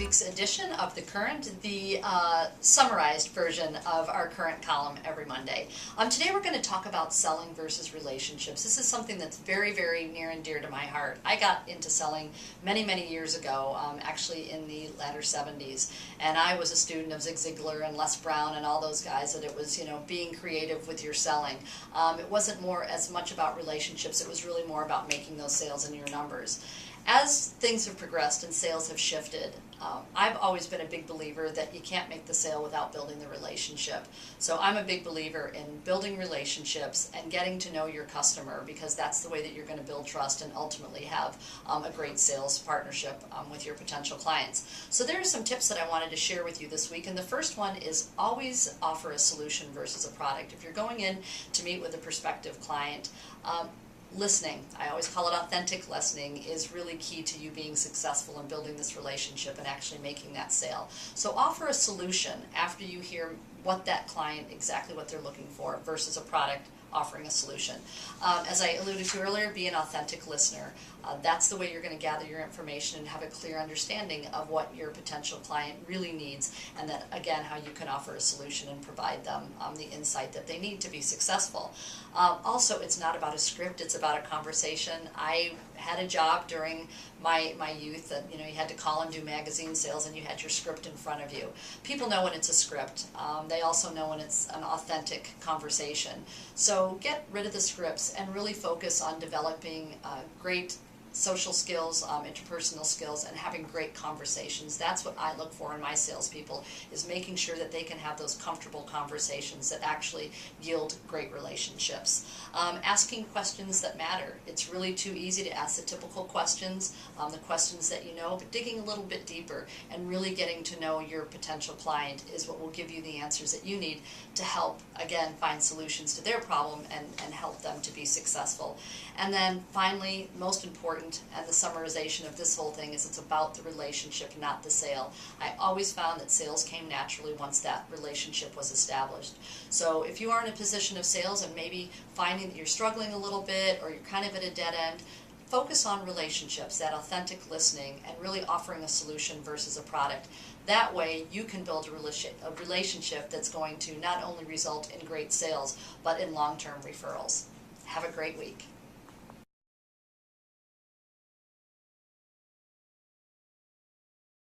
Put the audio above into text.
week's edition of The Current, the summarized version of our current column every Monday. Today we're going to talk about selling versus relationships. This is something that's very, very near and dear to my heart. I got into selling many, many years ago, actually in the latter 70s, and I was a student of Zig Ziglar and Les Brown and all those guys, that it was, being creative with your selling. It wasn't more as much about relationships, it was really more about making those sales in your numbers. As things have progressed and sales have shifted, I've always been a big believer that you can't make the sale without building the relationship. So I'm a big believer in building relationships and getting to know your customer, because that's the way that you're going to build trust and ultimately have a great sales partnership with your potential clients. So there are some tips that I wanted to share with you this week, and the first one is always offer a solution versus a product. If you're going in to meet with a prospective client, listening, I always call it authentic listening, is really key to you being successful in building this relationship and actually making that sale. So offer a solution after you hear what that client, exactly what they're looking for, versus a product offering a solution. As I alluded to earlier, be an authentic listener. That's the way you're going to gather your information and have a clear understanding of what your potential client really needs, and that, again, how you can offer a solution and provide them the insight that they need to be successful. Also, it's not about a script, it's about a conversation. I had a job during my youth that, you had to call and do magazine sales, and you had your script in front of you. People know when it's a script. They also know when it's an authentic conversation. So get rid of the scripts and really focus on developing great social skills, interpersonal skills, and having great conversations. That's what I look for in my salespeople, is making sure that they can have those comfortable conversations that actually yield great relationships. Asking questions that matter. It's really too easy to ask the typical questions, the questions that you know, but digging a little bit deeper and really getting to know your potential client is what will give you the answers that you need to help, again, find solutions to their problem and help them to be successful. And then finally, most important, and the summarization of this whole thing, is it's about the relationship, not the sale. I always found that sales came naturally once that relationship was established. So if you are in a position of sales and maybe finding that you're struggling a little bit, or you're kind of at a dead end, focus on relationships, that authentic listening, and really offering a solution versus a product. That way you can build a relationship that's going to not only result in great sales, but in long-term referrals. Have a great week.